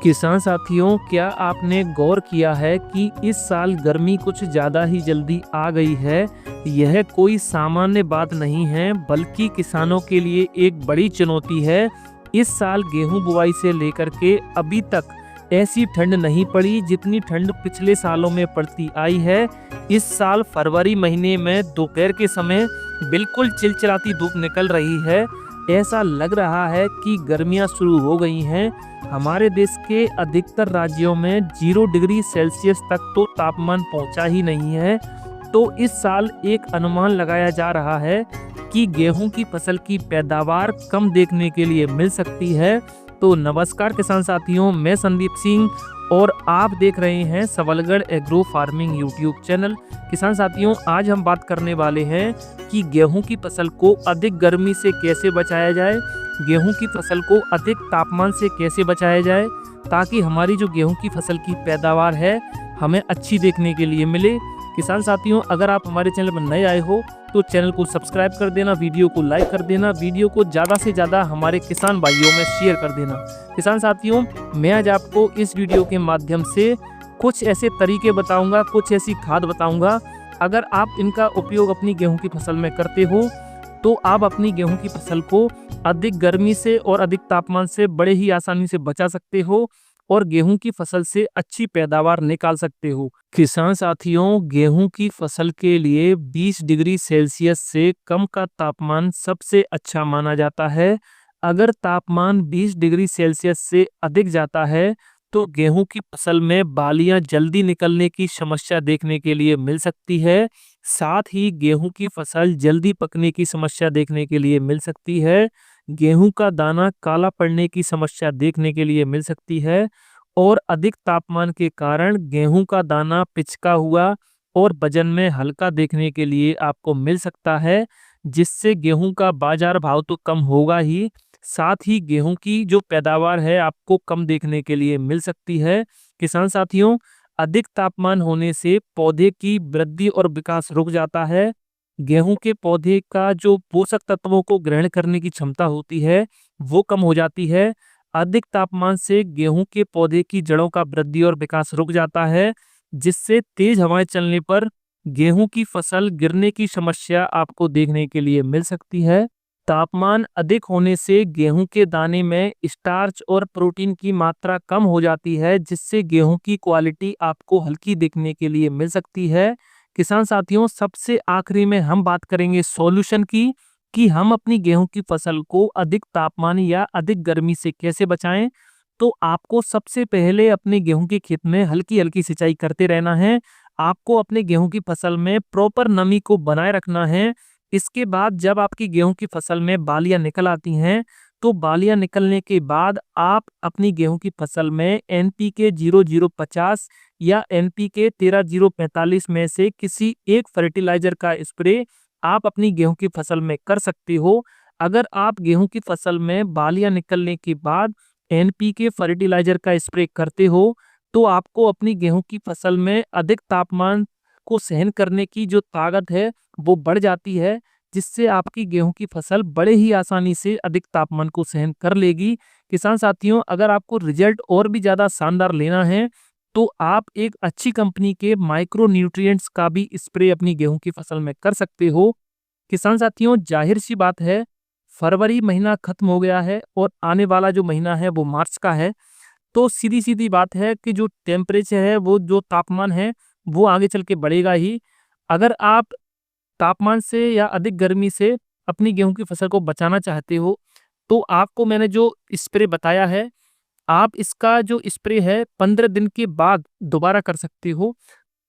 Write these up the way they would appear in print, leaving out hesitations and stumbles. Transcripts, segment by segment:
किसान साथियों, क्या आपने गौर किया है कि इस साल गर्मी कुछ ज़्यादा ही जल्दी आ गई है। यह कोई सामान्य बात नहीं है, बल्कि किसानों के लिए एक बड़ी चुनौती है। इस साल गेहूं बुआई से लेकर के अभी तक ऐसी ठंड नहीं पड़ी जितनी ठंड पिछले सालों में पड़ती आई है। इस साल फरवरी महीने में दोपहर के समय बिल्कुल चिलचिलाती धूप निकल रही है। ऐसा लग रहा है कि गर्मियां शुरू हो गई हैं। हमारे देश के अधिकतर राज्यों में 0 डिग्री सेल्सियस तक तो तापमान पहुंचा ही नहीं है। तो इस साल एक अनुमान लगाया जा रहा है कि गेहूं की फसल की पैदावार कम देखने के लिए मिल सकती है। तो नमस्कार किसान साथियों, मैं संदीप सिंह और आप देख रहे हैं Sabalgarh agro farming YouTube channel. किसान साथियों, आज हम बात करने वाले हैं कि गेहूं की फसल को अधिक गर्मी से कैसे बचाया जाए, गेहूं की फसल को अधिक तापमान से कैसे बचाया जाए, ताकि हमारी जो गेहूं की फसल की पैदावार है हमें अच्छी देखने के लिए मिले। किसान साथियों, अगर आप हमारे चैनल पर नए आए हो तो चैनल को सब्सक्राइब कर देना, वीडियो को लाइक कर देना, वीडियो को ज़्यादा से ज़्यादा हमारे किसान भाइयों में शेयर कर देना। किसान साथियों, मैं आज आपको इस वीडियो के माध्यम से कुछ ऐसे तरीके बताऊंगा, कुछ ऐसी खाद बताऊंगा, अगर आप इनका उपयोग अपनी गेहूं की फसल में करते हो तो आप अपनी गेहूं की फसल को अधिक गर्मी से और अधिक तापमान से बड़े ही आसानी से बचा सकते हो और गेहूं की फसल से अच्छी पैदावार निकाल सकते हो। किसान साथियों, गेहूं की फसल के लिए 20 डिग्री सेल्सियस से कम का तापमान सबसे अच्छा माना जाता है। अगर तापमान 20 डिग्री सेल्सियस से अधिक जाता है तो गेहूं की फसल में बालियां जल्दी निकलने की समस्या देखने के लिए मिल सकती है। साथ ही गेहूं की फसल जल्दी पकने की समस्या देखने के लिए मिल सकती है। गेहूं का दाना काला पड़ने की समस्या देखने के लिए मिल सकती है और अधिक तापमान के कारण गेहूं का दाना पिचका हुआ और वजन में हल्का देखने के लिए आपको मिल सकता है, जिससे गेहूं का बाजार भाव तो कम होगा ही, साथ ही गेहूं की जो पैदावार है आपको कम देखने के लिए मिल सकती है। किसान साथियों, अधिक तापमान होने से पौधे की वृद्धि और विकास रुक जाता है। गेहूं के पौधे का जो पोषक तत्वों को ग्रहण करने की क्षमता होती है वो कम हो जाती है। अधिक तापमान से गेहूं के पौधे की जड़ों का वृद्धि और विकास रुक जाता है, जिससे तेज हवाएं चलने पर गेहूं की फसल गिरने की समस्या आपको देखने के लिए मिल सकती है। तापमान अधिक होने से गेहूं के दाने में स्टार्च और प्रोटीन की मात्रा कम हो जाती है, जिससे गेहूं की क्वालिटी आपको हल्की देखने के लिए मिल सकती है। किसान साथियों, सबसे आखिरी में हम बात करेंगे सॉल्यूशन की, कि हम अपनी गेहूं की फसल को अधिक तापमान या अधिक गर्मी से कैसे बचाएं। तो आपको सबसे पहले अपने गेहूं के खेत में हल्की हल्की सिंचाई करते रहना है। आपको अपने गेहूं की फसल में प्रॉपर नमी को बनाए रखना है। इसके बाद जब आपकी गेहूं की फसल में बालियां निकल आती हैं तो बालियां निकलने के बाद आप अपनी गेहूं की फसल में NPK 0050 या NPK 13045 में से किसी एक फर्टिलाइजर का स्प्रे आप अपनी गेहूं की फसल में कर सकते हो। अगर आप गेहूं की फसल में बालियां निकलने के बाद NPK फर्टिलाइजर का स्प्रे करते हो तो आपको अपनी गेहूं की फसल में अधिक तापमान को सहन करने की जो ताकत है वो बढ़ जाती है, जिससे आपकी गेहूं की फसल बड़े ही आसानी से अधिक तापमान को सहन कर लेगी। किसान साथियों, अगर आपको रिजल्ट और भी ज़्यादा शानदार लेना है तो आप एक अच्छी कंपनी के माइक्रो न्यूट्रिएंट्स का भी स्प्रे अपनी गेहूं की फसल में कर सकते हो। किसान साथियों, जाहिर सी बात है, फरवरी महीना खत्म हो गया है और आने वाला जो महीना है वो मार्च का है। तो सीधी सीधी बात है कि जो टेम्परेचर है, वो जो तापमान है वो आगे चल के बढ़ेगा ही। अगर आप तापमान से या अधिक गर्मी से अपनी गेहूं की फसल को बचाना चाहते हो तो आपको मैंने जो स्प्रे बताया है, आप इसका जो स्प्रे है 15 दिन के बाद दोबारा कर सकते हो।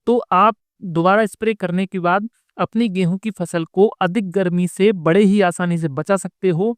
तो आप दोबारा स्प्रे करने के बाद अपनी गेहूं की फसल को अधिक गर्मी से बड़े ही आसानी से बचा सकते हो।